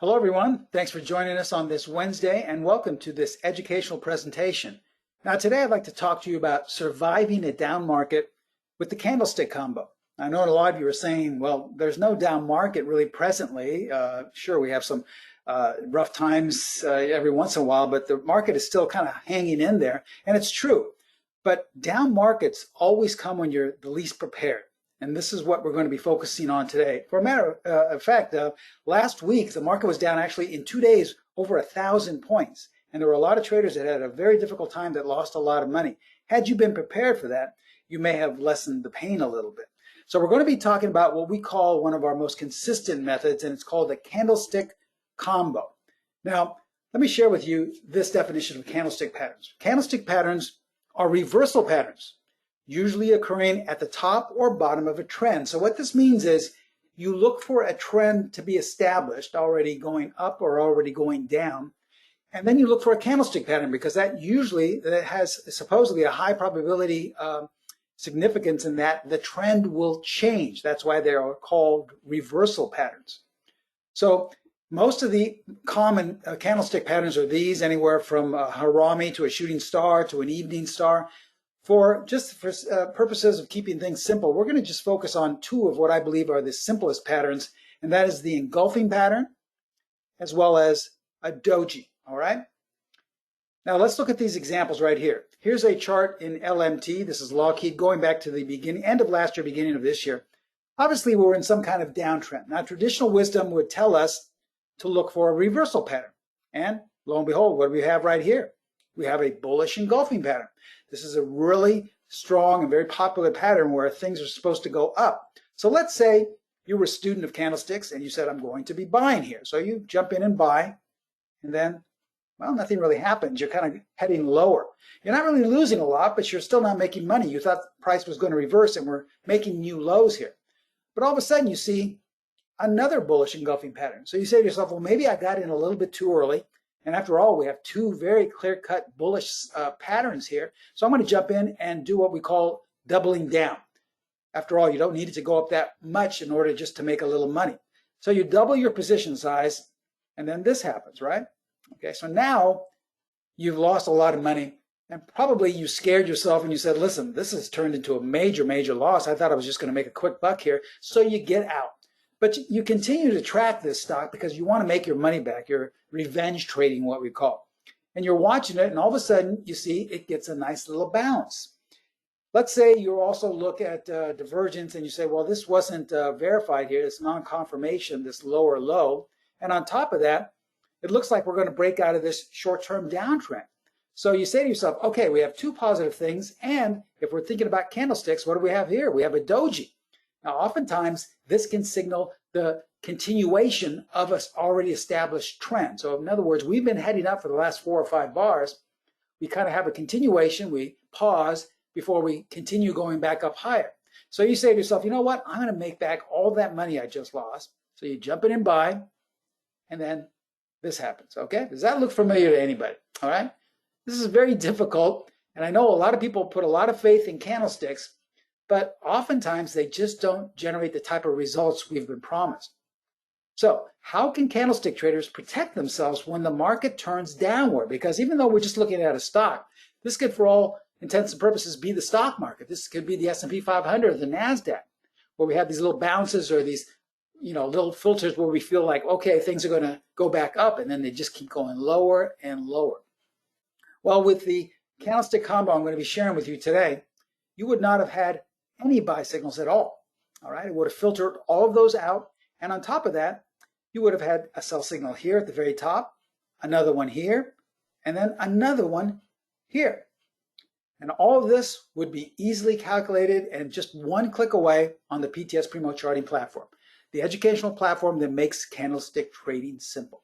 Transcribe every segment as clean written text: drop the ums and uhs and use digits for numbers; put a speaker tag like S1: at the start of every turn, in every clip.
S1: Hello everyone, thanks for joining us on this Wednesday and welcome to this educational presentation. Now today I'd like to talk to you about surviving a down market with the candlestick combo. I know a lot of you are saying, well, there's no down market really presently. Sure, we have some rough times every once in a while, but the market is still kind of hanging in there, and it's true. But down markets always come when you're the least prepared. And this is what we're going to be focusing on today. For a matter of fact, last week, the market was down actually in 2 days over 1,000 points. And there were a lot of traders that had a very difficult time that lost a lot of money. Had you been prepared for that, you may have lessened the pain a little bit. So we're going to be talking about what we call one of our most consistent methods, and it's called the Candlestick Combo. Now, let me share with you this definition of candlestick patterns. Candlestick patterns are reversal patterns, usually occurring at the top or bottom of a trend. So what this means is you look for a trend to be established, already going up or already going down, and then you look for a candlestick pattern because that has supposedly a high probability significance in that the trend will change. That's why they are called reversal patterns. So most of the common candlestick patterns are these, anywhere from a harami to a shooting star to an evening star. For purposes of keeping things simple, we're going to just focus on two of what I believe are the simplest patterns, and that is the engulfing pattern as well as a doji. All right. Now let's look at these examples right here. Here's a chart in LMT. This is Lockheed going back to the end of last year, beginning of this year. Obviously, we're in some kind of downtrend. Now, traditional wisdom would tell us to look for a reversal pattern, and lo and behold, what do we have right here? We have a bullish engulfing pattern. This is a really strong and very popular pattern where things are supposed to go up. So let's say you were a student of candlesticks and you said, I'm going to be buying here. So you jump in and buy, and then, well, nothing really happens. You're kind of heading lower. You're not really losing a lot, but you're still not making money. You thought the price was going to reverse and we're making new lows here. But all of a sudden you see another bullish engulfing pattern. So you say to yourself, well, maybe I got in a little bit too early. And after all, we have two very clear-cut bullish patterns here. So I'm going to jump in and do what we call doubling down. After all, you don't need it to go up that much in order just to make a little money. So you double your position size, and then this happens, right? Okay, so now you've lost a lot of money, and probably you scared yourself and you said, listen, this has turned into a major, major loss. I thought I was just going to make a quick buck here. So you get out. But you continue to track this stock because you want to make your money back. You're revenge trading, what we call. And you're watching it, and all of a sudden, you see it gets a nice little bounce. Let's say you also look at divergence, and you say, well, this wasn't verified here. It's non-confirmation, this lower low. And on top of that, it looks like we're going to break out of this short-term downtrend. So you say to yourself, okay, we have two positive things, and if we're thinking about candlesticks, what do we have here? We have a doji. Now, oftentimes, this can signal the continuation of an already established trend. So in other words, we've been heading up for the last 4 or 5 bars. We kind of have a continuation. We pause before we continue going back up higher. So you say to yourself, you know what? I'm going to make back all that money I just lost. So you jump in and buy, and then this happens, okay? Does that look familiar to anybody, all right? This is very difficult, and I know a lot of people put a lot of faith in candlesticks, but oftentimes they just don't generate the type of results we've been promised. So how can candlestick traders protect themselves when the market turns downward? Because even though we're just looking at a stock, this could, for all intents and purposes, be the stock market. This could be the S&P 500 or the NASDAQ, where we have these little bounces or these, little filters where we feel like, okay, things are going to go back up, and then they just keep going lower and lower. Well, with the candlestick combo I'm going to be sharing with you today, you would not have had any buy signals at all. All right, it would have filtered all of those out, and on top of that, you would have had a sell signal here at the very top, another one here, and then another one here. And all of this would be easily calculated and just one click away on the PTS Premium charting platform, the educational platform that makes candlestick trading simple.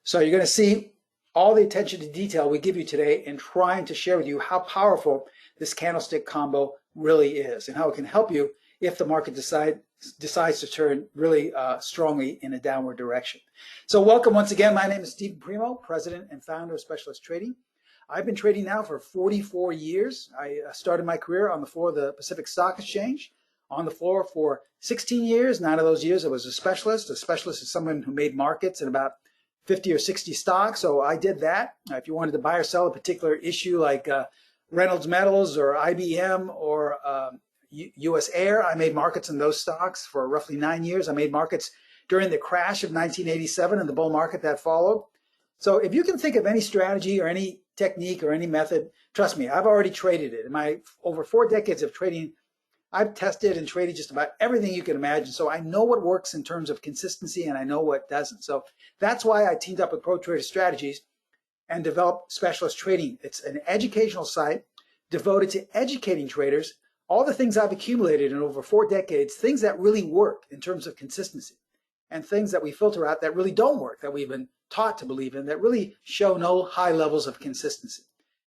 S1: So you're going to see all the attention to detail we give you today in trying to share with you how powerful this candlestick combo really is and how it can help you if the market decides to turn really strongly in a downward direction. So welcome once again. My name is Steven Primo, President and Founder of Specialist Trading. I've been trading now for 44 years. I started my career on the floor of the Pacific Stock Exchange. on the floor for 16 years. 9 of those years I was a specialist. A specialist is someone who made markets in about 50 or 60 stocks, so I did that. If you wanted to buy or sell a particular issue like Reynolds Metals or IBM or US Air, I made markets in those stocks for roughly 9 years. I made markets during the crash of 1987 and the bull market that followed. So if you can think of any strategy or any technique or any method, trust me, I've already traded it. In my over 4 decades of trading, I've tested and traded just about everything you can imagine. So I know what works in terms of consistency and I know what doesn't. So that's why I teamed up with Pro Trader Strategies and developed Specialist Trading. It's an educational site devoted to educating traders, all the things I've accumulated in over 4 decades, things that really work in terms of consistency, and things that we filter out that really don't work, that we've been taught to believe in, that really show no high levels of consistency.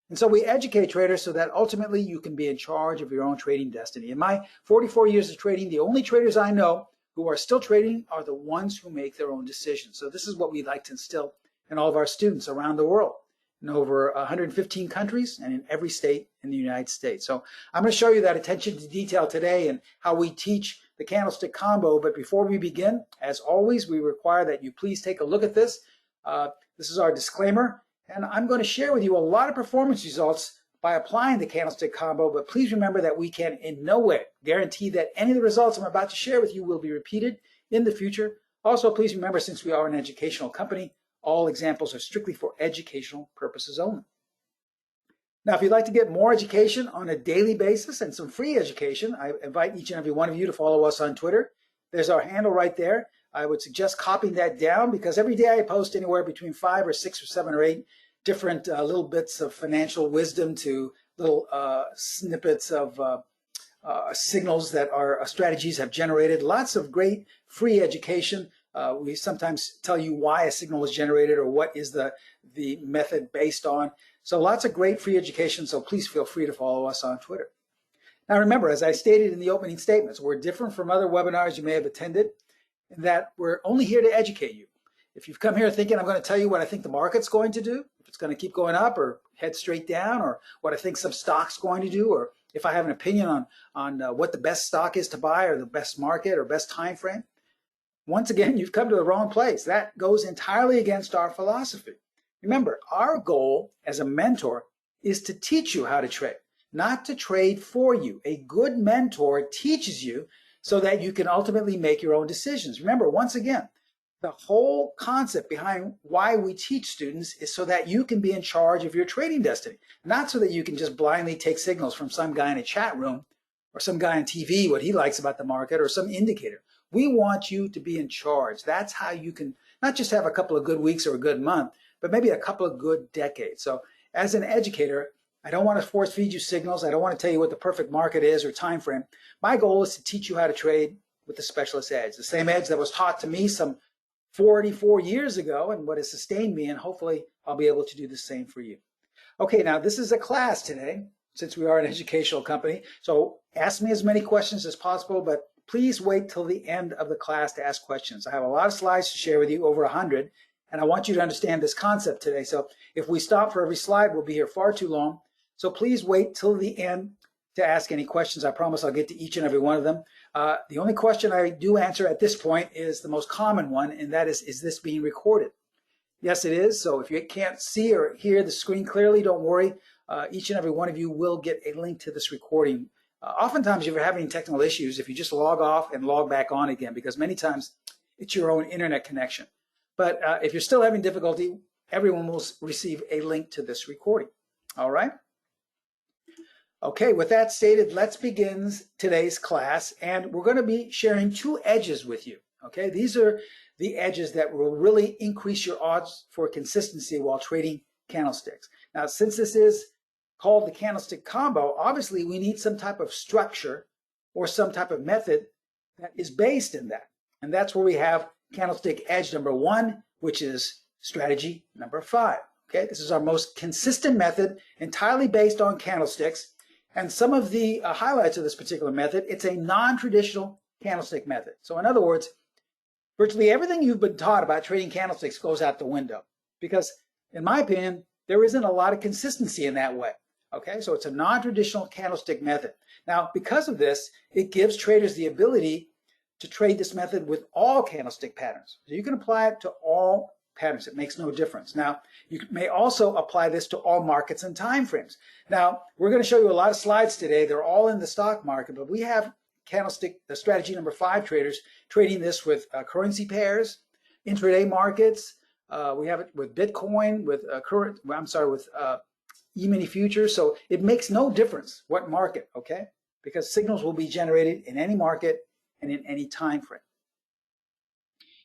S1: And so we educate traders so that ultimately you can be in charge of your own trading destiny. In my 44 years of trading, the only traders I know who are still trading are the ones who make their own decisions. So this is what we like to instill in all of our students around the world, in over 115 countries and in every state in the United States. So I'm going to show you that attention to detail today and how we teach the Candlestick Combo. But before we begin, as always, we require that you please take a look at this. This is our disclaimer. And I'm going to share with you a lot of performance results by applying the Candlestick Combo, but please remember that we can in no way guarantee that any of the results I'm about to share with you will be repeated in the future. Also, please remember, since we are an educational company, all examples are strictly for educational purposes only. Now, if you'd like to get more education on a daily basis and some free education, I invite each and every one of you to follow us on Twitter. There's our handle right there. I would suggest copying that down because every day I post anywhere between 5 or 6 or 7 or 8 different little bits of financial wisdom to little snippets of signals that our strategies have generated. Lots of great free education. We sometimes tell you why a signal was generated or what is the method based on. So lots of great free education. So please feel free to follow us on Twitter. Now remember, as I stated in the opening statements, we're different from other webinars you may have attended in that we're only here to educate you. If you've come here thinking I'm going to tell you what I think the market's going to do, if it's going to keep going up or head straight down, or what I think some stock's going to do, or if I have an opinion on what the best stock is to buy or the best market or best time frame, once again, you've come to the wrong place. That goes entirely against our philosophy. Remember, our goal as a mentor is to teach you how to trade, not to trade for you. A good mentor teaches you so that you can ultimately make your own decisions. Remember, once again, the whole concept behind why we teach students is so that you can be in charge of your trading destiny, not so that you can just blindly take signals from some guy in a chat room or some guy on TV, what he likes about the market, or some indicator. We want you to be in charge. That's how you can not just have a couple of good weeks or a good month, but maybe a couple of good decades. So as an educator, I don't want to force feed you signals. I don't want to tell you what the perfect market is or time frame. My goal is to teach you how to trade with the Specialist Edge, the same edge that was taught to me some 44 years ago and what has sustained me, and hopefully I'll be able to do the same for you. Okay, now this is a class today, since we are an educational company, so ask me as many questions as possible, but please wait till the end of the class to ask questions. I have a lot of slides to share with you, over 100, and I want you to understand this concept today. So if we stop for every slide, we'll be here far too long. So please wait till the end to ask any questions. I promise I'll get to each and every one of them. The only question I do answer at this point is the most common one, and that is this being recorded? Yes, it is. So if you can't see or hear the screen clearly, don't worry. Each and every one of you will get a link to this recording. Oftentimes, if you're having technical issues, if you just log off and log back on again, because many times it's your own internet connection. But if you're still having difficulty, everyone will receive a link to this recording. All right? Okay, with that stated, let's begin today's class, and we're going to be sharing 2 edges with you. Okay, these are the edges that will really increase your odds for consistency while trading candlesticks. Now, since this is called the Candlestick Combo, obviously we need some type of structure or some type of method that is based in that. And that's where we have Candlestick Edge number 1, which is strategy number 5. Okay, this is our most consistent method, entirely based on candlesticks. And some of the highlights of this particular method, it's a non-traditional candlestick method. So in other words, virtually everything you've been taught about trading candlesticks goes out the window, because in my opinion, there isn't a lot of consistency in that way. Okay, so it's a non-traditional candlestick method. Now, because of this, it gives traders the ability to trade this method with all candlestick patterns. So you can apply it to all patterns. It makes no difference. Now, you may also apply this to all markets and time frames. Now, we're going to show you a lot of slides today. They're all in the stock market, but we have the strategy number 5 traders trading this with currency pairs, intraday markets. We have it with Bitcoin, with E-mini futures. So it makes no difference what market, okay? Because signals will be generated in any market and in any time frame.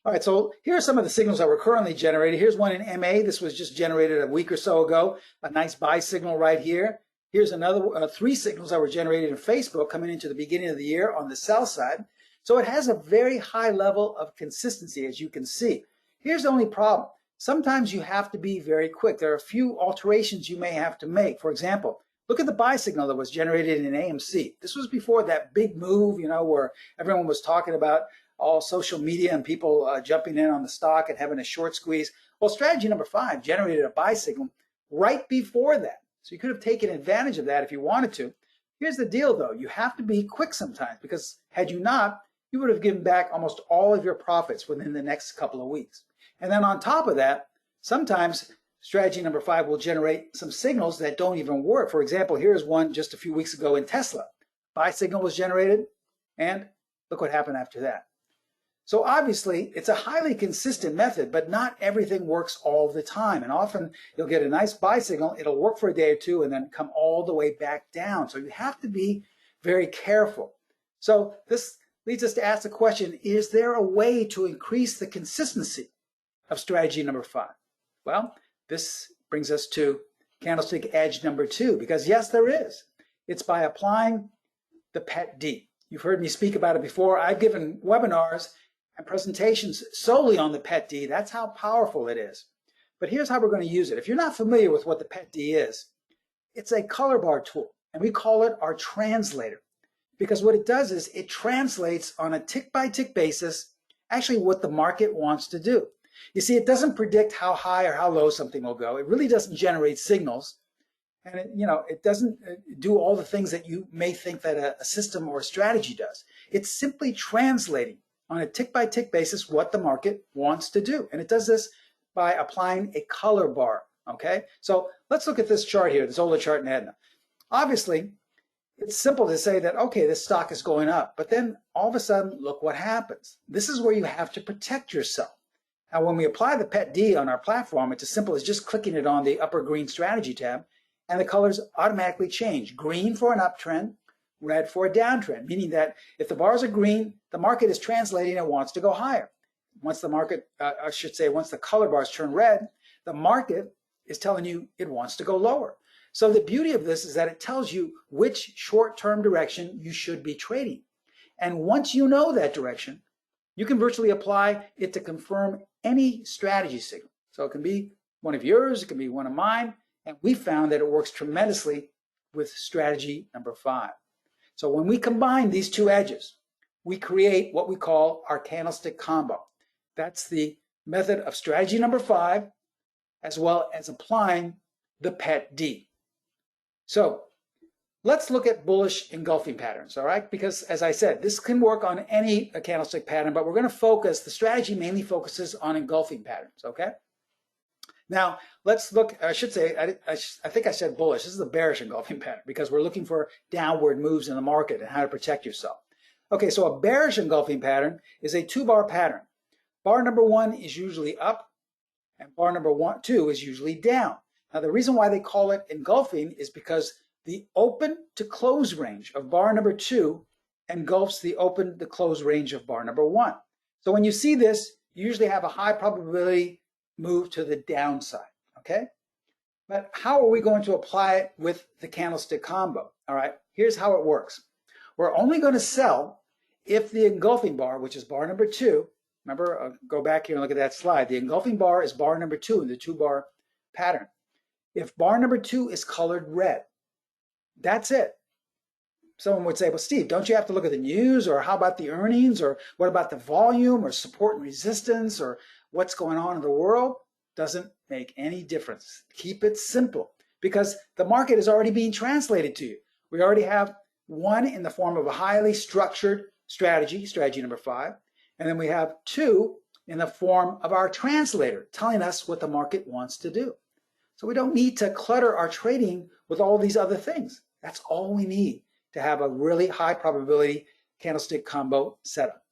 S1: All right, so here are some of the signals that were currently generated. Here's one in MA. This was just generated a week or so ago. A nice buy signal right here. Here's another 3 signals that were generated in Facebook coming into the beginning of the year on the sell side. So it has a very high level of consistency, as you can see. Here's the only problem. Sometimes you have to be very quick. There are a few alterations you may have to make. For example, look at the buy signal that was generated in AMC. This was before that big move, you know, where everyone was talking about all social media and people jumping in on the stock and having a short squeeze. Well, strategy number 5 generated a buy signal right before that. So you could have taken advantage of that if you wanted to. Here's the deal, though. You have to be quick sometimes, because had you not, you would have given back almost all of your profits within the next couple of weeks. And then on top of that, sometimes strategy number 5 will generate some signals that don't even work. For example, here's one just a few weeks ago in Tesla. Buy signal was generated, and look what happened after that. So obviously, it's a highly consistent method, but not everything works all the time. And often you'll get a nice buy signal, it'll work for a day or two, and then come all the way back down. So you have to be very careful. So this leads us to ask the question, is there a way to increase the consistency of strategy number 5? Well, this brings us to Candlestick Edge number 2, because yes, there is. It's by applying the PET-D. You've heard me speak about it before. I've given webinars and presentations solely on the PET-D. That's how powerful it is. But here's how we're going to use it. If you're not familiar with what the PET-D is, it's a color bar tool, and we call it our translator, because what it does is it translates on a tick-by-tick basis actually what the market wants to do. You see, it doesn't predict how high or how low something will go. It really doesn't generate signals, and it doesn't do all the things that you may think that a system or a strategy does. It's simply translating on a tick-by-tick basis what the market wants to do. And it does this by applying a color bar, okay? So let's look at this chart here, this Zola chart in Edna. Obviously, it's simple to say that, okay, this stock is going up, but then all of a sudden, look what happens. This is where you have to protect yourself. Now, when we apply the PET-D on our platform, it's as simple as just clicking it on the upper green strategy tab, and the colors automatically change. Green for an uptrend, red for a downtrend, meaning that if the bars are green, the market is translating and wants to go higher. Once the market, once the color bars turn red, the market is telling you it wants to go lower. So the beauty of this is that it tells you which short-term direction you should be trading. And once you know that direction, you can virtually apply it to confirm any strategy signal. So it can be one of yours, it can be one of mine, and we found that it works tremendously with strategy number 5. So when we combine these 2 edges, we create what we call our Candlestick Combo. That's the method of strategy number 5, as well as applying the PET-D. So let's look at bullish engulfing patterns, all right? Because as I said, this can work on any candlestick pattern, but we're going to focus, the strategy mainly focuses on engulfing patterns, okay? Now, let's look, I should say, I think I said bullish. This is a bearish engulfing pattern because we're looking for downward moves in the market and how to protect yourself. Okay, so a bearish engulfing pattern is a 2-bar pattern. Bar number 1 is usually up, and bar number 2 is usually down. Now, the reason why they call it engulfing is because the open to close range of bar number 2 engulfs the open to close range of bar number 1. So when you see this, you usually have a high probability move to the downside, okay? But how are we going to apply it with the Candlestick Combo? All right, here's how it works. We're only going to sell if the engulfing bar, which is bar number 2, remember, go back here and look at that slide. The engulfing bar is bar number 2 in the 2-bar pattern. If bar number 2 is colored red, that's it. Someone would say, well, Steve, don't you have to look at the news, or how about the earnings, or what about the volume, or support and resistance, or what's going on in the world? Doesn't make any difference. Keep it simple, because the market is already being translated to you. We already have one in the form of a highly structured strategy, strategy number 5, and then we have 2 in the form of our translator telling us what the market wants to do. So we don't need to clutter our trading with all these other things. That's all we need to have a really high probability candlestick combo setup.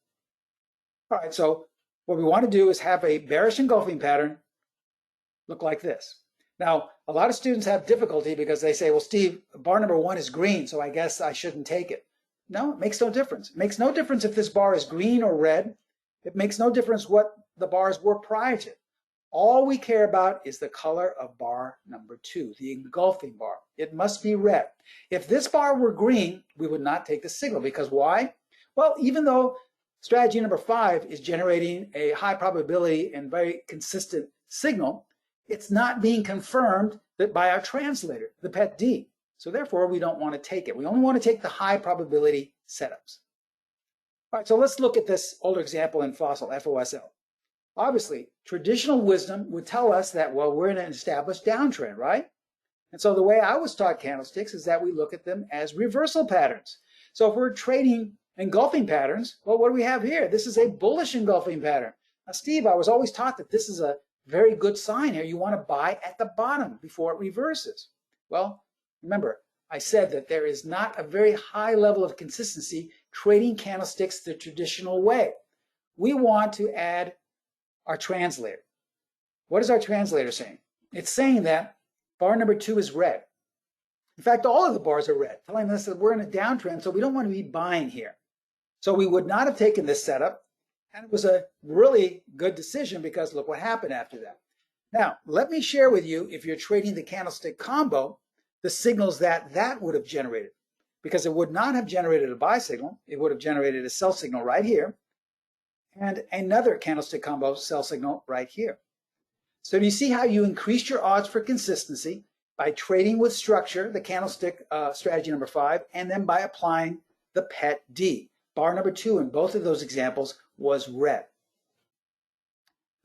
S1: All right, so what we want to do is have a bearish engulfing pattern look like this. Now, a lot of students have difficulty because they say, well, Steve, bar number 1 is green, so I guess I shouldn't take it. No, it makes no difference. It makes no difference if this bar is green or red. It makes no difference what the bars were prior to. All we care about is the color of bar number 2, the engulfing bar. It must be red. If this bar were green, we would not take the signal, because why? Well, even though strategy number 5 is generating a high probability and very consistent signal, it's not being confirmed that by our translator, the PET-D. So therefore, we don't want to take it. We only want to take the high probability setups. All right, so let's look at this older example in fossil, FOSL. Obviously, traditional wisdom would tell us that, well, we're in an established downtrend, right? And so the way I was taught candlesticks is that we look at them as reversal patterns. So if we're trading engulfing patterns, well, what do we have here? This is a bullish engulfing pattern. Now, Steve, I was always taught that this is a very good sign here. You want to buy at the bottom before it reverses. Well, remember, I said that there is not a very high level of consistency trading candlesticks the traditional way. We want to add our translator. What is our translator saying? It's saying that bar number 2 is red. In fact, all of the bars are red, telling us that we're in a downtrend, so we don't want to be buying here. So we would not have taken this setup, and it was a really good decision because look what happened after that. Now, let me share with you, if you're trading the candlestick combo, the signals that would have generated. Because it would not have generated a buy signal, it would have generated a sell signal right here, and another candlestick combo sell signal right here. So do you see how you increased your odds for consistency by trading with structure, the candlestick strategy number 5, and then by applying the PET-D. Bar number 2 in both of those examples was red.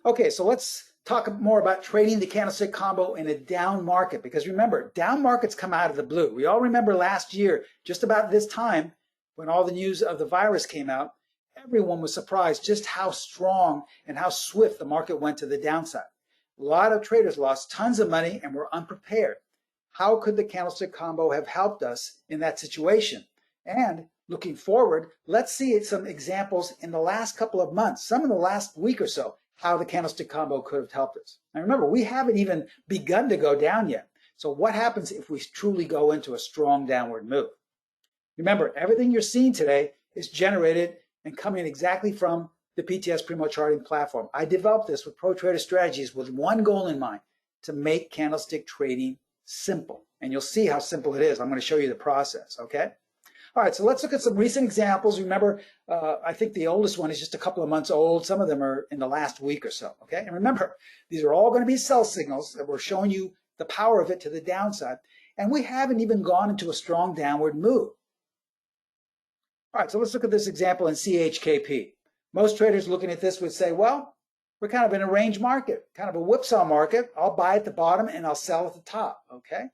S1: Okay, so let's talk more about trading the candlestick combo in a down market, because remember, down markets come out of the blue. We all remember last year, just about this time, when all the news of the virus came out, everyone was surprised just how strong and how swift the market went to the downside. A lot of traders lost tons of money and were unprepared. How could the candlestick combo have helped us in that situation? And looking forward, let's see some examples in the last couple of months, some in the last week or so, how the candlestick combo could have helped us. And remember, we haven't even begun to go down yet. So what happens if we truly go into a strong downward move? Remember, everything you're seeing today is generated and coming exactly from the PTS Premium charting platform. I developed this with Pro Trader Strategies with one goal in mind, to make candlestick trading simple. And you'll see how simple it is. I'm going to show you the process, okay? All right, so let's look at some recent examples. Remember, I think the oldest one is just a couple of months old. Some of them are in the last week or so, okay? And remember, these are all going to be sell signals that we're showing you the power of it to the downside. And we haven't even gone into a strong downward move. All right, so let's look at this example in CHKP. Most traders looking at this would say, well, we're kind of in a range market, kind of a whipsaw market. I'll buy at the bottom and I'll sell at the top, okay?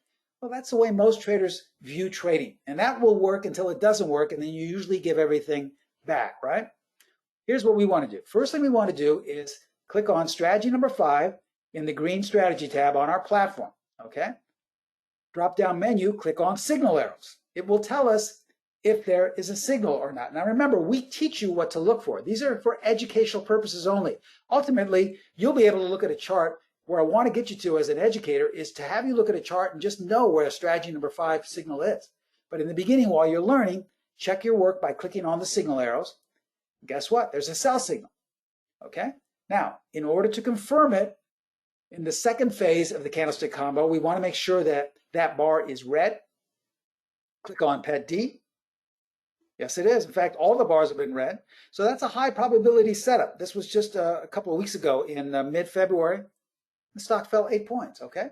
S1: Well, that's the way most traders view trading. And that will work until it doesn't work, and then you usually give everything back, right? Here's what we want to do. First thing we want to do is click on strategy number 5 in the green strategy tab on our platform, okay? Drop down menu, click on signal arrows. It will tell us if there is a signal or not. Now remember, we teach you what to look for. These are for educational purposes only. Ultimately, you'll be able to look at a chart. Where I want to get you to as an educator is to have you look at a chart and just know where a strategy number 5 signal is. But in the beginning, while you're learning, check your work by clicking on the signal arrows. Guess what? There's a sell signal, okay? Now, in order to confirm it, in the second phase of the candlestick combo, we want to make sure that that bar is red. Click on PET-D. Yes, it is. In fact, all the bars have been red. So that's a high probability setup. This was just a couple of weeks ago in mid-February. The stock fell 8 points, okay?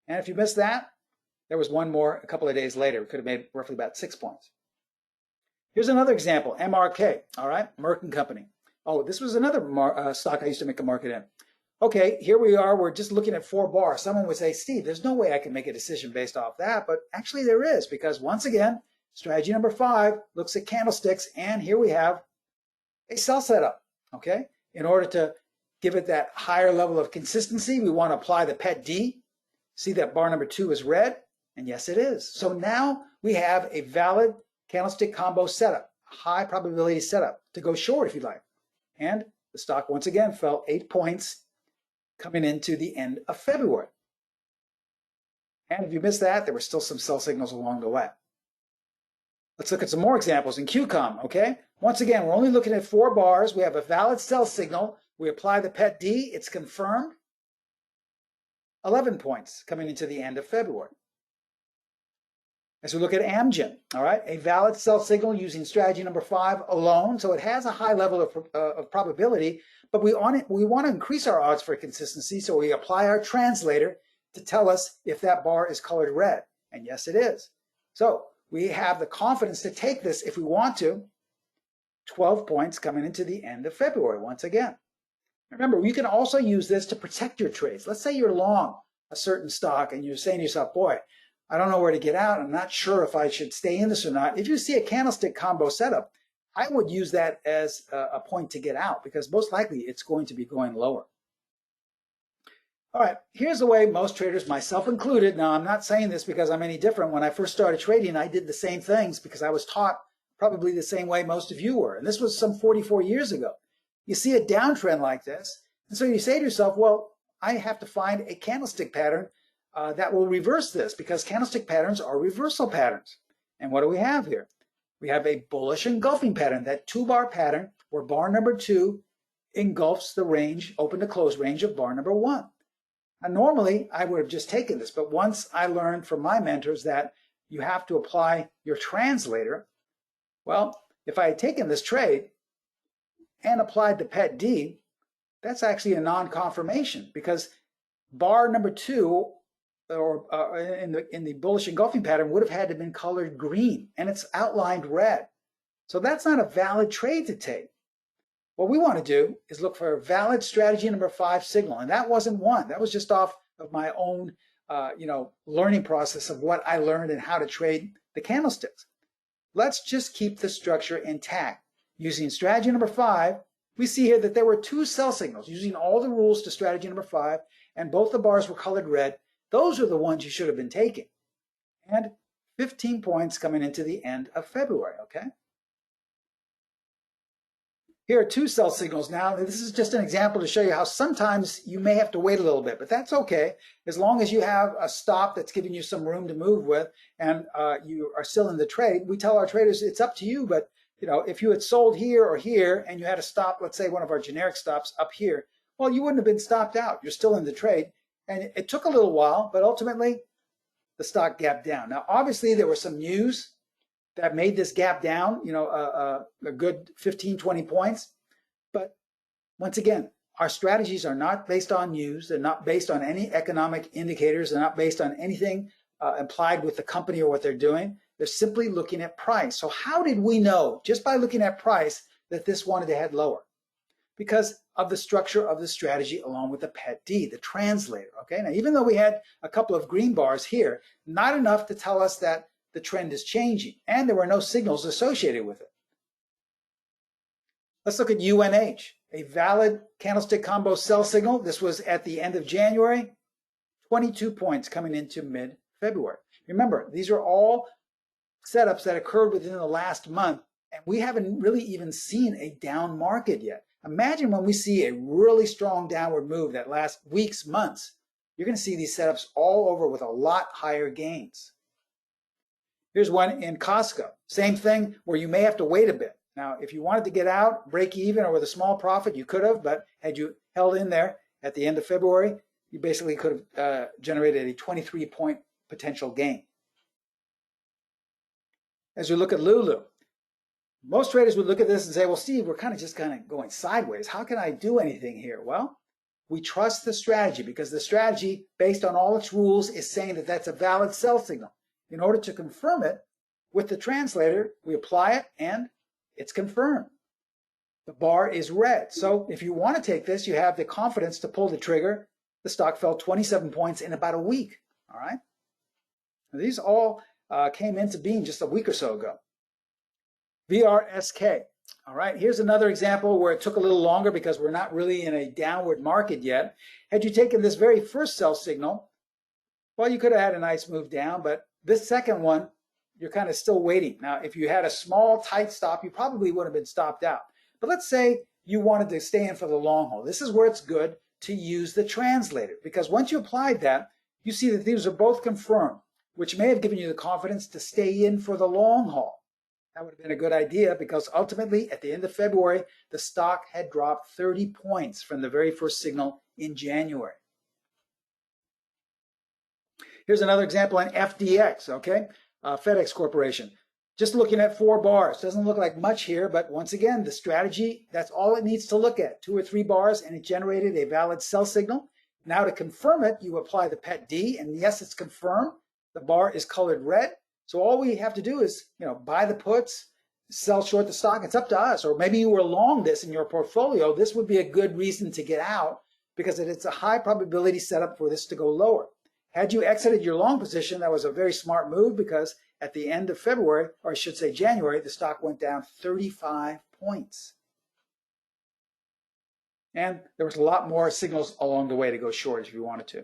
S1: And if you missed that, there was one more a couple of days later. It could have made roughly about 6 points. Here's another example, MRK, all right? Merck and Company. Oh, this was another stock I used to make a market in. okay, here we are, we're just looking at 4 bars. Someone would say, Steve, there's no way I can make a decision based off that, but actually there is, because once again, strategy number 5 looks at candlesticks, and here we have a sell setup, okay? In order to give it that higher level of consistency, we want to apply the PET D. See that bar number 2 is red, and yes, it is. So now we have a valid candlestick combo setup, high probability setup to go short if you like. And the stock once again fell 8 points coming into the end of February. And if you missed that, there were still some sell signals along the way. Let's look at some more examples in QCOM, okay? Once again, we're only looking at 4 bars. We have a valid sell signal. We apply the PET D. It's confirmed. 11 points coming into the end of February. As we look at Amgen, all right, a valid sell signal using strategy number 5 alone. So it has a high level of probability, but we want to increase our odds for consistency. So we apply our translator to tell us if that bar is colored red. And yes, it is. So we have the confidence to take this if we want to. 12 points coming into the end of February once again. Remember, you can also use this to protect your trades. Let's say you're long a certain stock and you're saying to yourself, boy, I don't know where to get out. I'm not sure if I should stay in this or not. If you see a candlestick combo setup, I would use that as a point to get out, because most likely it's going to be going lower. All right, here's the way most traders, myself included. Now, I'm not saying this because I'm any different. When I first started trading, I did the same things because I was taught probably the same way most of you were. And this was some 44 years ago. You see a downtrend like this, and so you say to yourself, well, I have to find a candlestick pattern that will reverse this, because candlestick patterns are reversal patterns. And what do we have here? We have a bullish engulfing pattern, that 2-bar pattern where bar number 2 engulfs the range, open to close range of bar number 1. And normally I would have just taken this, but once I learned from my mentors that you have to apply your translator, well, if I had taken this trade and applied the PET D, that's actually a non-confirmation, because bar number 2 or in the bullish engulfing pattern would have had to have been colored green, and it's outlined red. So that's not a valid trade to take. What we want to do is look for a valid strategy number 5 signal, and that wasn't one. That was just off of my own learning process of what I learned and how to trade the candlesticks. Let's just keep the structure intact. Using strategy number 5, we see here that there were 2 sell signals using all the rules to strategy number 5, and both the bars were colored red. Those are the ones you should have been taking. And 15 points coming into the end of February, okay? Here are 2 sell signals now. This is just an example to show you how sometimes you may have to wait a little bit, but that's okay. As long as you have a stop that's giving you some room to move with, and you are still in the trade, we tell our traders it's up to you, but if you had sold here or here and you had a stop, let's say one of our generic stops up here, well, you wouldn't have been stopped out. You're still in the trade. And it took a little while, but ultimately the stock gapped down. Now, obviously, there was some news that made this gap down, a good 15, 20 points. But once again, our strategies are not based on news. They're not based on any economic indicators. They're not based on anything implied with the company or what they're doing. They're simply looking at price. So how did we know, just by looking at price, that this wanted to head lower? Because of the structure of the strategy along with the PET D, the translator, okay? Now, even though we had a couple of green bars here, not enough to tell us that the trend is changing, and there were no signals associated with it. Let's look at UNH, a valid candlestick combo sell signal. This was at the end of January, 22 points coming into mid-February. Remember, these are all setups that occurred within the last month, and we haven't really even seen a down market yet. Imagine when we see a really strong downward move that lasts weeks, months, you're going to see these setups all over with a lot higher gains. Here's one in Costco. Same thing, where you may have to wait a bit. Now, if you wanted to get out, break even, or with a small profit, you could have, but had you held in there at the end of February, you basically could have generated a 23-point potential gain. As we look at LULU, most traders would look at this and say, well, Steve, we're kind of going sideways. How can I do anything here? Well, we trust the strategy, because the strategy, based on all its rules, is saying that that's a valid sell signal. In order to confirm it with the translator, we apply it and it's confirmed. The bar is red. So if you want to take this, you have the confidence to pull the trigger. The stock fell 27 points in about a week. All right. These all came into being just a week or so ago. VRSK. All right, here's another example where it took a little longer because we're not really in a downward market yet. Had you taken this very first sell signal, well, you could have had a nice move down, but this second one, you're kind of still waiting. Now, if you had a small, tight stop, you probably would have been stopped out. But let's say you wanted to stay in for the long haul. This is where it's good to use the translator, because once you applied that, you see that these are both confirmed, which may have given you the confidence to stay in for the long haul. That would have been a good idea because ultimately, at the end of February, the stock had dropped 30 points from the very first signal in January. Here's another example on FDX, okay? FedEx Corporation. Just looking at 4 bars. Doesn't look like much here, but once again, the strategy, that's all it needs to look at. 2 or 3 bars, and it generated a valid sell signal. Now to confirm it, you apply the PET D, and yes, it's confirmed. The bar is colored red. So all we have to do is, buy the puts, sell short the stock. It's up to us. Or maybe you were long this in your portfolio. This would be a good reason to get out because it's a high probability setup for this to go lower. Had you exited your long position, that was a very smart move because at the end of February, or I should say January, the stock went down 35 points. And there was a lot more signals along the way to go short if you wanted to.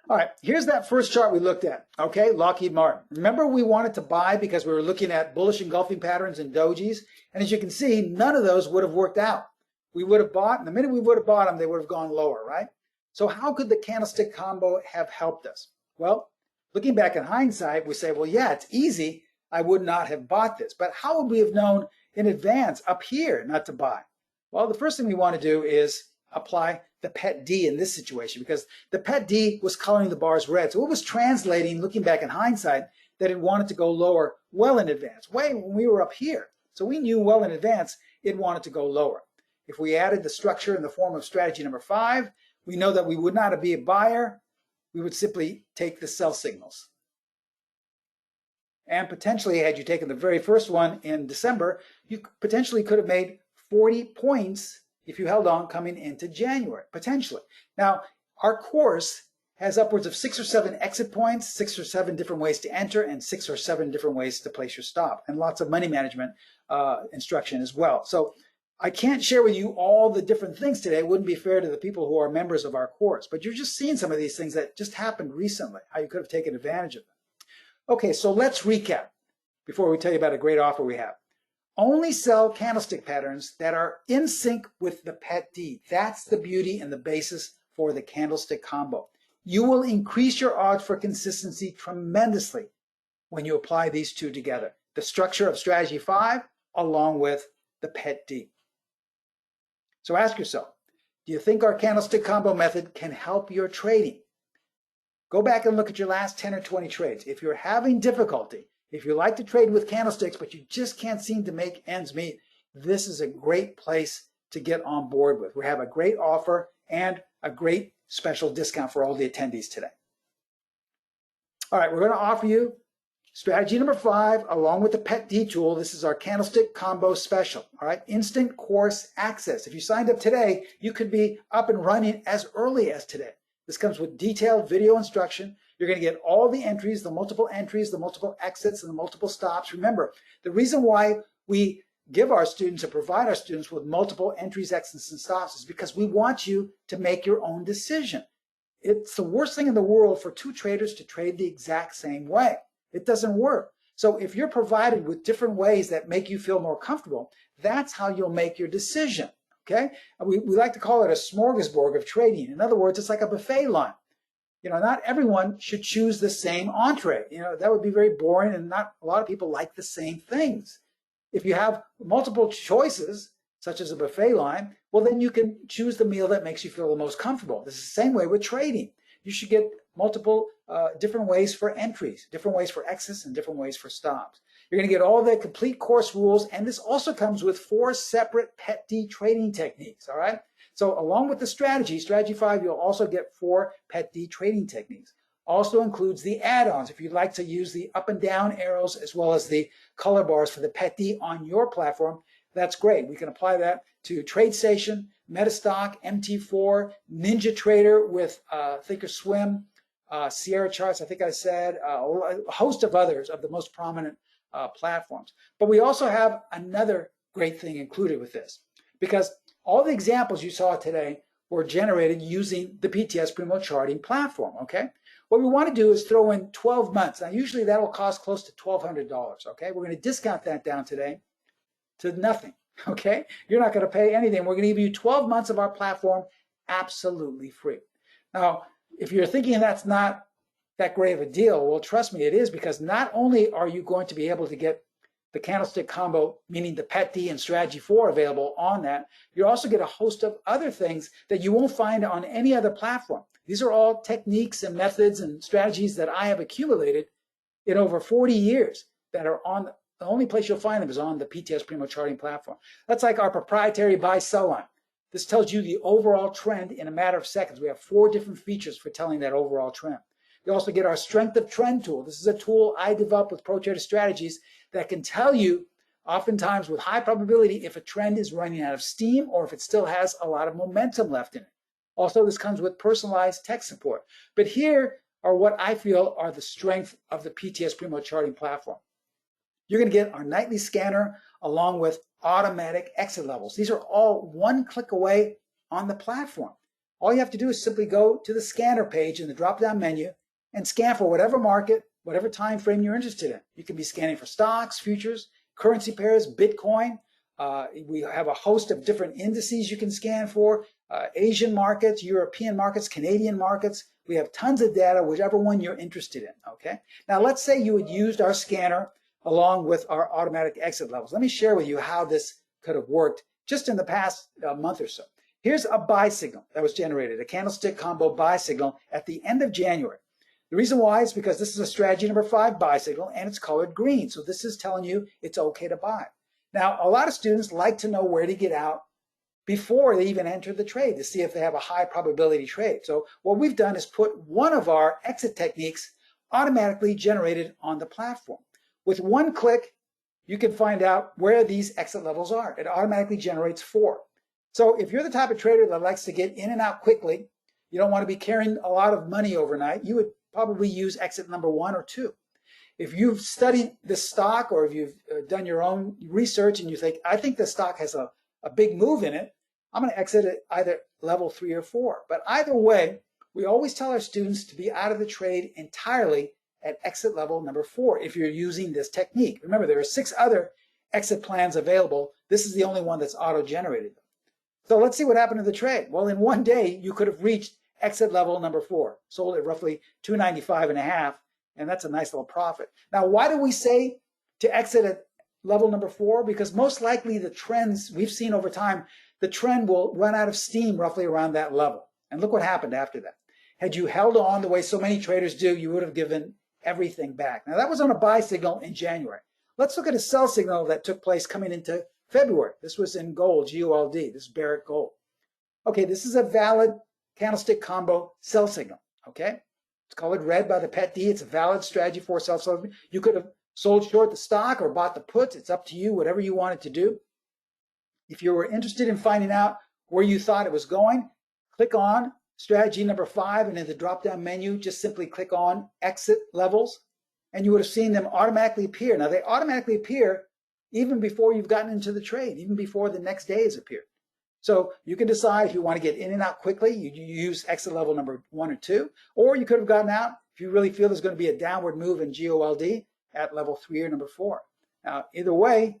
S1: All right, here's that first chart we looked at, okay, Lockheed Martin. Remember we wanted to buy because we were looking at bullish engulfing patterns and dojis, and as you can see, none of those would have worked out. We would have bought, and the minute we would have bought them, they would have gone lower, right? So how could the candlestick combo have helped us? Well, looking back in hindsight, we say, well, yeah, it's easy. I would not have bought this. But how would we have known in advance up here not to buy? Well, the first thing we want to do is apply the PET D in this situation because the PET D was coloring the bars red. So it was translating, looking back in hindsight, that it wanted to go lower well in advance, way when we were up here. So we knew well in advance it wanted to go lower. If we added the structure in the form of strategy number 5, we know that we would not be a buyer. We would simply take the sell signals. And potentially, had you taken the very first one in December, you potentially could have made 40 points if you held on coming into January, potentially. Now, our course has upwards of 6 or 7 exit points, 6 or 7 different ways to enter, and 6 or 7 different ways to place your stop, and lots of money management instruction as well. So I can't share with you all the different things today. It wouldn't be fair to the people who are members of our course, but you're just seeing some of these things that just happened recently, how you could have taken advantage of them. Okay, so let's recap before we tell you about a great offer we have. Only sell candlestick patterns that are in sync with the PET D. That's the beauty and the basis for the candlestick combo. You will increase your odds for consistency tremendously when you apply these two together. The structure of strategy 5 along with the PET D. So ask yourself, do you think our candlestick combo method can help your trading? Go back and look at your last 10 or 20 trades. If you're having difficulty, if you like to trade with candlesticks, but you just can't seem to make ends meet, this is a great place to get on board with. We have a great offer and a great special discount for all the attendees today. All right, we're going to offer you strategy number 5 along with the PET D tool. This is our candlestick combo special. All right, instant course access. If you signed up today, you could be up and running as early as today. This comes with detailed video instruction. You're going to get all the entries, the multiple exits, and the multiple stops. Remember, the reason why we give our students or provide our students with multiple entries, exits, and stops is because we want you to make your own decision. It's the worst thing in the world for 2 traders to trade the exact same way. It doesn't work. So if you're provided with different ways that make you feel more comfortable, that's how you'll make your decision. Okay? We like to call it a smorgasbord of trading. In other words, it's like a buffet line. Not everyone should choose the same entree. That would be very boring, and not a lot of people like the same things. If you have multiple choices, such as a buffet line, well, then you can choose the meal that makes you feel the most comfortable. This is the same way with trading. You should get multiple different ways for entries, different ways for exits, and different ways for stops. You're going to get all the complete course rules, and this also comes with 4 separate PET D trading techniques, all right? So along with the strategy 5, you'll also get 4 PET D trading techniques. Also includes the add-ons if you'd like to use the up and down arrows as well as the color bars for the PET D on your platform. that's great. We can apply that to TradeStation, Metastock, MT4, NinjaTrader with Thinkorswim, Sierra Charts, I think I said, a host of others of the most prominent platforms. But we also have another great thing included with this, because all the examples you saw today were generated using the PTS Premium charting platform, okay? What we want to do is throw in 12 months. Now, usually that'll cost close to $1,200, okay? We're going to discount that down today to nothing, okay? You're not going to pay anything. We're going to give you 12 months of our platform absolutely free. Now, if you're thinking that's not that great of a deal, well, trust me, it is, because not only are you going to be able to get the Candlestick Combo, meaning the PET-D and Strategy 4 available on that, you also get a host of other things that you won't find on any other platform. These are all techniques and methods and strategies that I have accumulated in over 40 years that are on, the only place you'll find them is on the PTS Primo charting platform. That's like our proprietary buy-sell line. This tells you the overall trend in a matter of seconds. We have 4 different features for telling that overall trend. You also get our Strength of Trend tool. This is a tool I developed with Pro Trader Strategies that can tell you, oftentimes with high probability, if a trend is running out of steam or if it still has a lot of momentum left in it. Also, this comes with personalized tech support. But here are what I feel are the strength of the PTS Primo charting platform. You're going to get our nightly scanner along with automatic exit levels. These are all one click away on the platform. All you have to do is simply go to the scanner page in the drop-down menu and scan for whatever market, whatever time frame you're interested in. You can be scanning for stocks, futures, currency pairs, Bitcoin. We have a host of different indices you can scan for, Asian markets, European markets, Canadian markets. We have tons of data, whichever one you're interested in, okay? Now, let's say you had used our scanner along with our automatic exit levels. Let me share with you how this could have worked just in the past month or so. Here's a buy signal that was generated, a Candlestick Combo buy signal at the end of January. The reason why is because this is a strategy number 5 buy signal and it's colored green. So this is telling you it's okay to buy. Now, a lot of students like to know where to get out before they even enter the trade to see if they have a high probability trade. So what we've done is put one of our exit techniques automatically generated on the platform. With one click, you can find out where these exit levels are. It automatically generates 4. So if you're the type of trader that likes to get in and out quickly, you don't want to be carrying a lot of money overnight, you would probably use exit number 1 or 2. If you've studied the stock or if you've done your own research and you think, I think the stock has a big move in it, I'm going to exit at either level 3 or 4. But either way, we always tell our students to be out of the trade entirely at exit level number 4 if you're using this technique. Remember, there are 6 other exit plans available. This is the only one that's auto-generated. So let's see what happened to the trade. Well, in one day, you could have reached exit level number 4, sold at roughly 295.5, and that's a nice little profit. Now, why do we say to exit at level number 4? Because most likely the trends we've seen over time, the trend will run out of steam roughly around that level. And look what happened after that. Had you held on the way so many traders do, you would have given everything back. Now, that was on a buy signal in January. Let's look at a sell signal that took place coming into February. This was in gold, GOLD. This is Barrett Gold. Okay, this is a valid Candlestick Combo sell signal, okay? It's colored red by the PET-D. It's a valid strategy for sell. You could have sold short the stock or bought the puts. It's up to you, whatever you wanted to do. If you were interested in finding out where you thought it was going, click on strategy number 5, and in the drop-down menu, just simply click on exit levels, and you would have seen them automatically appear. Now, they automatically appear even before you've gotten into the trade, even before the next day has appeared. So you can decide if you want to get in and out quickly, you use exit level number 1 or 2, or you could have gotten out if you really feel there's going to be a downward move in GOLD at level 3 or number 4. Now, either way,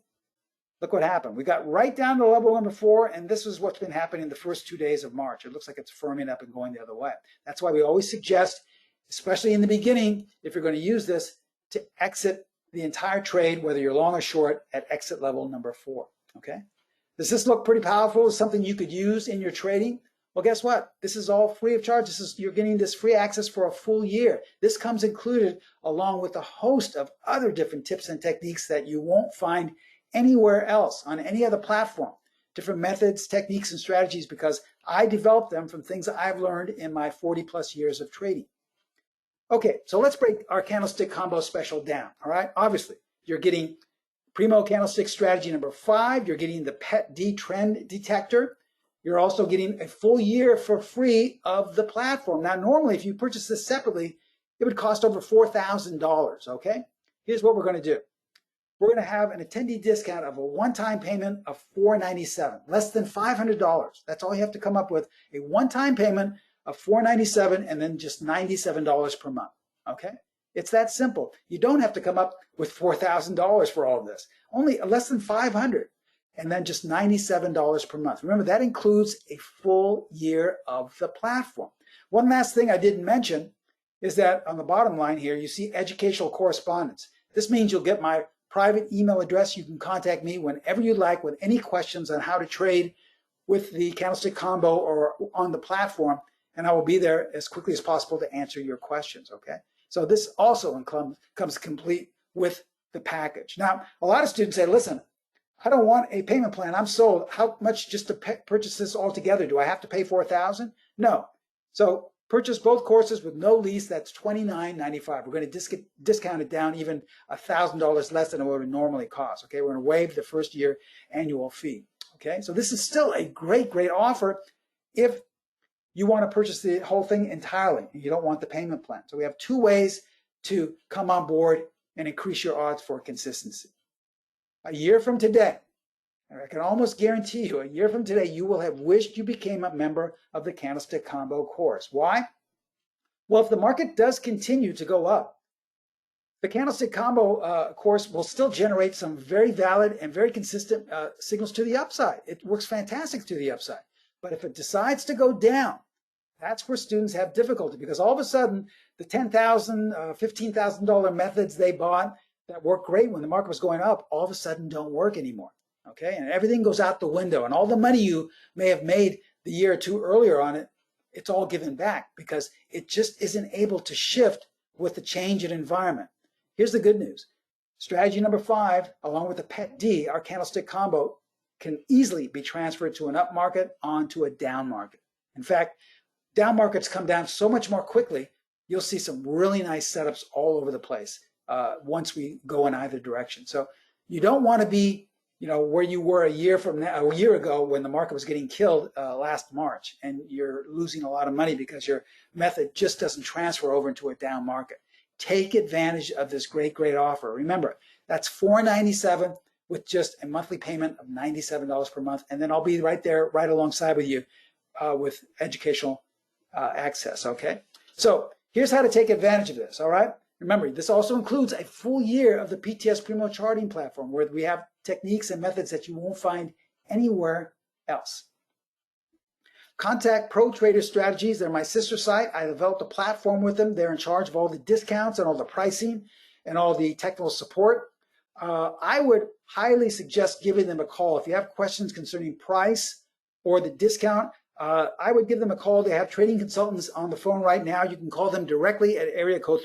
S1: look what happened. We got right down to level number 4, and this is what's been happening the first 2 days of March. It looks like it's firming up and going the other way. That's why we always suggest, especially in the beginning, if you're going to use this, to exit the entire trade, whether you're long or short, at exit level number 4, okay? Does this look pretty powerful? Is something you could use in your trading? Well, guess what? This is all free of charge. You're getting this free access for a full year. This comes included along with a host of other different tips and techniques that you won't find anywhere else on any other platform. Different methods, techniques, and strategies, because I developed them from things I've learned in my 40+ years of trading. Okay, so let's break our Candlestick Combo special down, all right? Obviously, you're getting Primo Candlestick Strategy number 5, you're getting the PET-D trend detector. You're also getting a full year for free of the platform. Now, normally, if you purchase this separately, it would cost over $4,000, okay? Here's what we're going to do. We're going to have an attendee discount of a one-time payment of $497, less than $500. That's all you have to come up with, a one-time payment of $497 and then just $97 per month, okay? It's that simple. You don't have to come up with $4,000 for all of this. Only less than $500 and then just $97 per month. Remember, that includes a full year of the platform. One last thing I didn't mention is that on the bottom line here, you see educational correspondence. This means you'll get my private email address. You can contact me whenever you like with any questions on how to trade with the Candlestick Combo or on the platform, and I will be there as quickly as possible to answer your questions, okay? So this also comes complete with the package. Now, a lot of students say, listen, I don't want a payment plan. I'm sold. How much just to purchase this all together? Do I have to pay $4,000? No. So purchase both courses with no lease. That's $29.95. We're going to discount it down even $1,000 less than it would normally cost. Okay, we're going to waive the first year annual fee. Okay, so this is still a great, great offer if you want to purchase the whole thing entirely and you don't want the payment plan. So we have two ways to come on board and increase your odds for consistency. A year from today, and I can almost guarantee you, a year from today, you will have wished you became a member of the Candlestick Combo course. Why? Well, if the market does continue to go up, the Candlestick Combo course will still generate some very valid and very consistent signals to the upside. It works fantastic to the upside. But if it decides to go down, that's where students have difficulty, because all of a sudden, the $10,000, $15,000 methods they bought that worked great when the market was going up, all of a sudden don't work anymore. Okay, and everything goes out the window, and all the money you may have made the year or two earlier on it, it's all given back because it just isn't able to shift with the change in environment. Here's the good news. Strategy number 5, along with the PET-D, our Candlestick Combo, can easily be transferred to an up market onto a down market. In fact, down markets come down so much more quickly, you'll see some really nice setups all over the place once we go in either direction. So you don't want to be, where you were a year ago when the market was getting killed last March, and you're losing a lot of money because your method just doesn't transfer over into a down market. Take advantage of this great, great offer. Remember, that's $497 with just a monthly payment of $97 per month, and then I'll be right there, right alongside with you with educational access, okay? So here's how to take advantage of this, all right? Remember, this also includes a full year of the PTS Premium charting platform where we have techniques and methods that you won't find anywhere else. Contact Pro Trader Strategies. They're my sister site. I developed a platform with them. They're in charge of all the discounts and all the pricing and all the technical support. I would highly suggest giving them a call. If you have questions concerning price or the discount, I would give them a call. They have trading consultants on the phone right now. You can call them directly at area code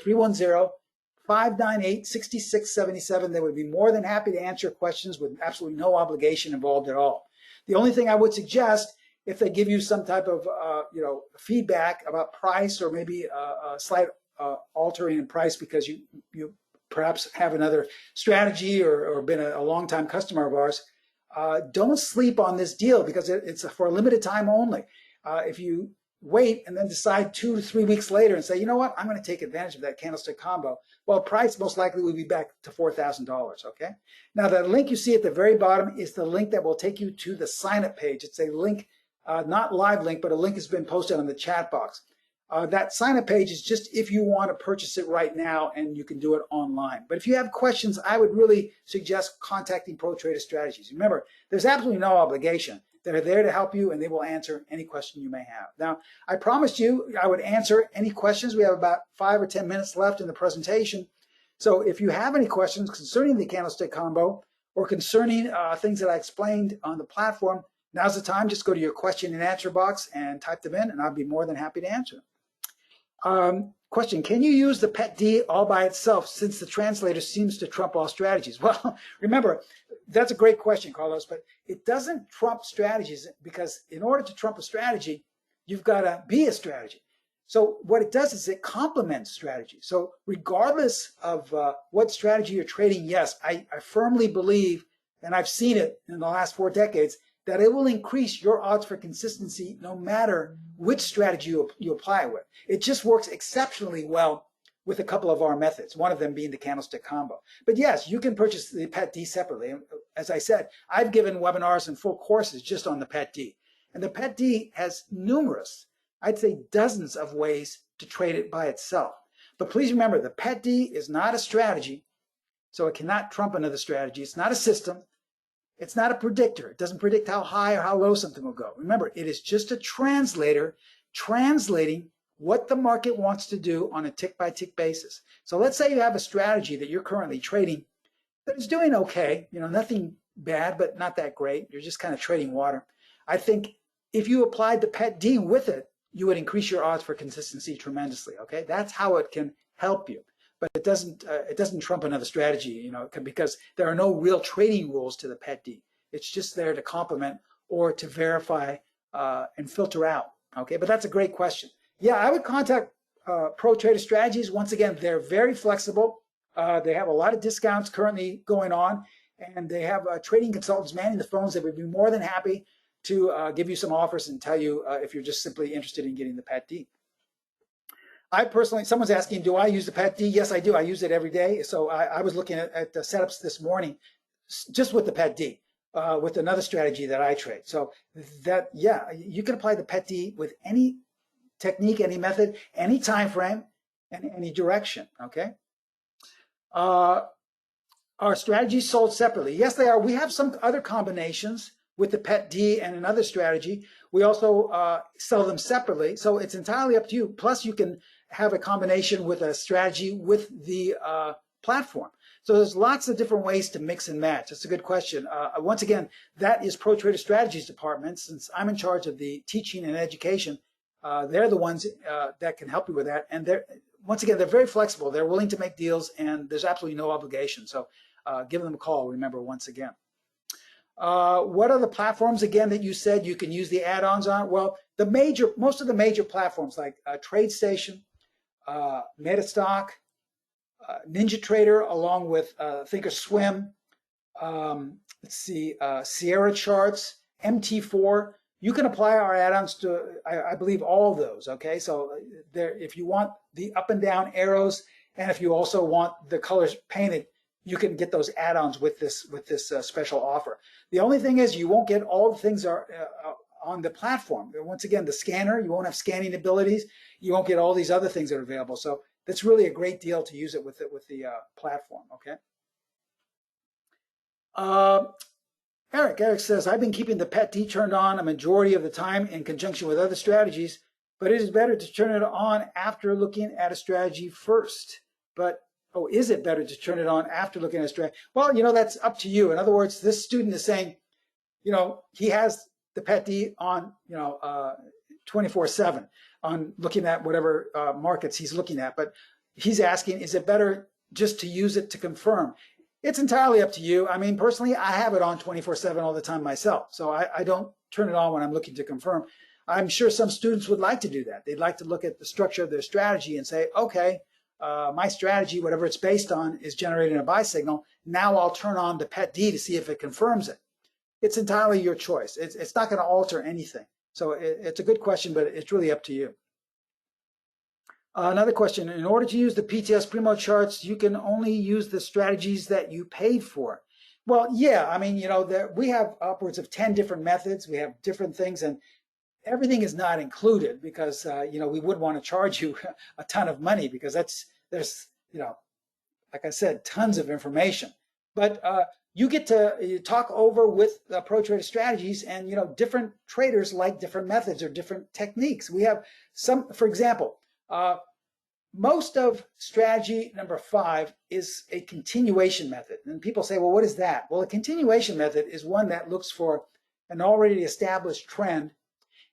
S1: 310-598-6677. They would be more than happy to answer questions with absolutely no obligation involved at all. The only thing I would suggest, if they give you some type of feedback about price or maybe a slight altering in price because you perhaps have another strategy or been a long-time customer of ours, don't sleep on this deal because it's for a limited time only. If you wait and then decide 2 to 3 weeks later and say, you know what, I'm going to take advantage of that Candlestick Combo, well, price most likely will be back to $4,000, okay? Now, the link you see at the very bottom is the link that will take you to the sign-up page. It's a link, not live link, but a link has been posted on the chat box. That sign-up page is just if you want to purchase it right now, and you can do it online. But if you have questions, I would really suggest contacting Pro Trader Strategies. Remember, there's absolutely no obligation. They're there to help you, and they will answer any question you may have. Now, I promised you I would answer any questions. We have about 5 or 10 minutes left in the presentation. So if you have any questions concerning the Candlestick Combo or concerning things that I explained on the platform, now's the time. Just go to your question and answer box and type them in, and I'll be more than happy to answer them. Question, can you use the PET-D all by itself since the translator seems to trump all strategies? Well, remember, that's a great question, Carlos, but it doesn't trump strategies because in order to trump a strategy, you've got to be a strategy. So what it does is it complements strategy. So regardless of what strategy you're trading, yes, I firmly believe, and I've seen it in the last 4 decades, that it will increase your odds for consistency no matter which strategy you apply it with. It just works exceptionally well with a couple of our methods, one of them being the Candlestick Combo. But yes, you can purchase the PET D separately. As I said, I've given webinars and full courses just on the PET D. And the PET D has numerous, I'd say dozens of ways to trade it by itself. But please remember, the PET D is not a strategy, so it cannot trump another strategy. It's not a system. It's not a predictor. It doesn't predict how high or how low something will go. Remember, it is just a translator translating what the market wants to do on a tick-by-tick basis. So let's say you have a strategy that you're currently trading that is doing okay, nothing bad, but not that great. You're just kind of trading water. I think if you applied the PET D with it, you would increase your odds for consistency tremendously, okay? That's how it can help you. But it doesn't trump another strategy, because there are no real trading rules to the PET D. It's just there to complement or to verify and filter out, okay? But that's a great question. Yeah, I would contact Pro Trader Strategies. Once again, they're very flexible. They have a lot of discounts currently going on, and they have trading consultants manning the phones that would be more than happy to give you some offers and tell you if you're just simply interested in getting the PET D. I personally, someone's asking, do I use the PET D? Yes, I do. I use it every day. So I was looking at the setups this morning just with the PET D, with another strategy that I trade. So that, yeah, you can apply the PET D with any technique, any method, any time frame, and any direction, okay? Are strategies sold separately? Yes, they are. We have some other combinations with the PET D and another strategy. We also sell them separately, so it's entirely up to you. Plus, you can have a combination with a strategy with the platform. So there's lots of different ways to mix and match. That's a good question. Once again, that is Pro Trader Strategies department. Since I'm in charge of the teaching and education, they're the ones that can help you with that. And once again, they're very flexible. They're willing to make deals, and there's absolutely no obligation. So give them a call, remember, once again. What are the platforms, again, that you said you can use the add-ons on? Well, most of the major platforms like TradeStation, Metastock, NinjaTrader, along with Thinkorswim, let's see, Sierra Charts, MT4. You can apply our add-ons to, I believe, all of those, okay? So if you want the up and down arrows, and if you also want the colors painted, you can get those add-ons with this special offer. The only thing is you won't get all the things on the platform. Once again, the scanner, you won't have scanning abilities. You won't get all these other things that are available. So that's really a great deal to use it with the platform, okay? Eric says, I've been keeping the PET D turned on a majority of the time in conjunction with other strategies, but it is better to turn it on after looking at a strategy first. But, oh, is it better to turn it on after looking at a strategy? Well, that's up to you. In other words, this student is saying, he has the PET D on, 24/7 on looking at whatever markets he's looking at. But he's asking, is it better just to use it to confirm? It's entirely up to you. I mean, personally, I have it on 24/7 all the time myself. So I don't turn it on when I'm looking to confirm. I'm sure some students would like to do that. They'd like to look at the structure of their strategy and say, okay, my strategy, whatever it's based on, is generating a buy signal. Now I'll turn on the PET D to see if it confirms it. It's entirely your choice. It's not going to alter anything. So it's a good question, but it's really up to you. Another question, in order to use the PTS Primo charts, you can only use the strategies that you paid for. Well, yeah, I mean, we have upwards of 10 different methods. We have different things, and everything is not included because, we would want to charge you a ton of money because there's, like I said, tons of information. But you get to talk over with Pro Trader Strategies, and, different traders like different methods or different techniques. We have some, for example, most of strategy number 5 is a continuation method. And people say, well, what is that? Well, a continuation method is one that looks for an already established trend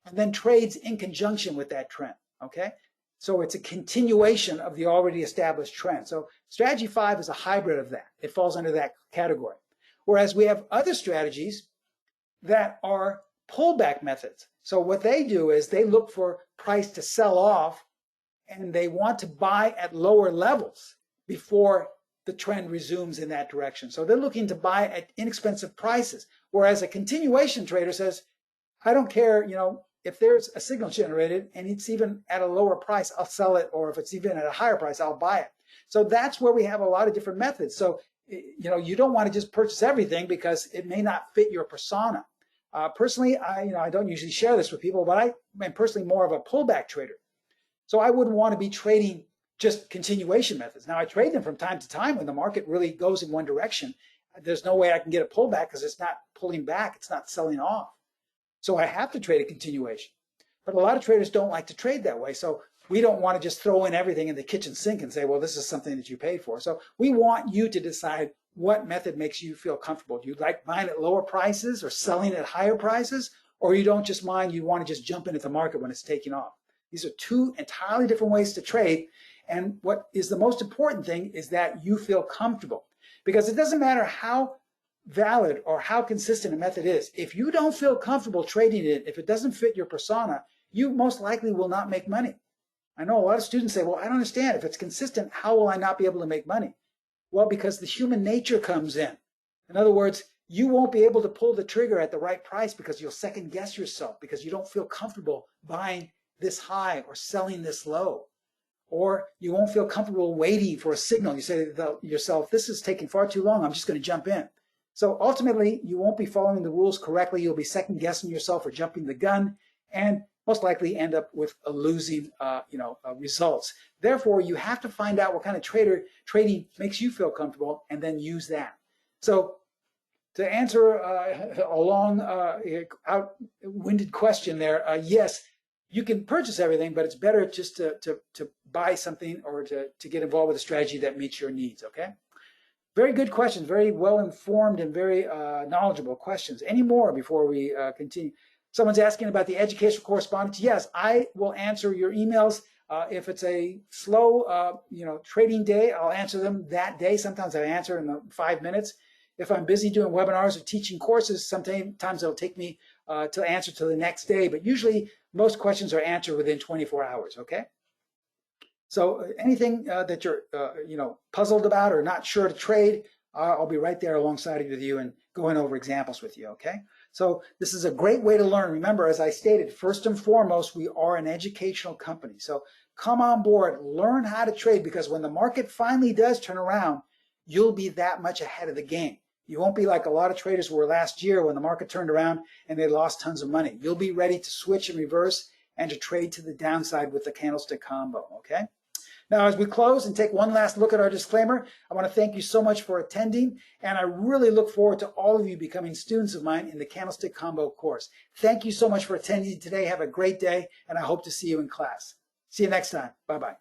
S1: and then trades in conjunction with that trend, okay? So it's a continuation of the already established trend. So strategy 5 is a hybrid of that. It falls under that category. Whereas we have other strategies that are pullback methods. So what they do is they look for price to sell off and they want to buy at lower levels before the trend resumes in that direction. So they're looking to buy at inexpensive prices, whereas a continuation trader says, I don't care, if there's a signal generated and it's even at a lower price, I'll sell it, or if it's even at a higher price, I'll buy it. So that's where we have a lot of different methods. So, you don't want to just purchase everything because it may not fit your persona. Personally, I don't usually share this with people, but I am personally more of a pullback trader. So I wouldn't want to be trading just continuation methods. Now I trade them from time to time when the market really goes in one direction. There's no way I can get a pullback because it's not pulling back, it's not selling off. So I have to trade a continuation. But a lot of traders don't like to trade that way. So we don't want to just throw in everything in the kitchen sink and say, well, this is something that you paid for. So we want you to decide what method makes you feel comfortable. Do you like buying at lower prices or selling at higher prices? Or you don't just mind, you want to just jump into the market when it's taking off. These are two entirely different ways to trade. And what is the most important thing is that you feel comfortable. Because it doesn't matter how valid or how consistent a method is. If you don't feel comfortable trading it, if it doesn't fit your persona, you most likely will not make money. I know a lot of students say, well, I don't understand. If it's consistent, how will I not be able to make money? Well, because the human nature comes in. In other words, you won't be able to pull the trigger at the right price because you'll second guess yourself because you don't feel comfortable buying this high or selling this low. Or you won't feel comfortable waiting for a signal. You say to yourself, this is taking far too long, I'm just going to jump in. So ultimately, you won't be following the rules correctly. You'll be second guessing yourself or jumping the gun, and most likely end up with a losing results. Therefore, you have to find out what kind of trading makes you feel comfortable and then use that. So to answer a long, out-winded question there, yes, you can purchase everything, but it's better just to buy something or to get involved with a strategy that meets your needs, okay? Very good questions, very well-informed and very knowledgeable questions. Any more before we continue? Someone's asking about the educational correspondence. Yes, I will answer your emails. If it's a slow, trading day, I'll answer them that day. Sometimes I answer in 5 minutes. If I'm busy doing webinars or teaching courses, sometimes it'll take me to answer to the next day. But usually, most questions are answered within 24 hours, okay? So anything that you're, puzzled about or not sure to trade, I'll be right there alongside with you and going over examples with you, okay? So this is a great way to learn. Remember, as I stated, first and foremost, we are an educational company. So come on board, learn how to trade, because when the market finally does turn around, you'll be that much ahead of the game. You won't be like a lot of traders were last year when the market turned around and they lost tons of money. You'll be ready to switch and reverse and to trade to the downside with the candlestick combo, okay? Now, as we close and take one last look at our disclaimer, I want to thank you so much for attending, and I really look forward to all of you becoming students of mine in the Candlestick Combo course. Thank you so much for attending today. Have a great day, and I hope to see you in class. See you next time. Bye-bye.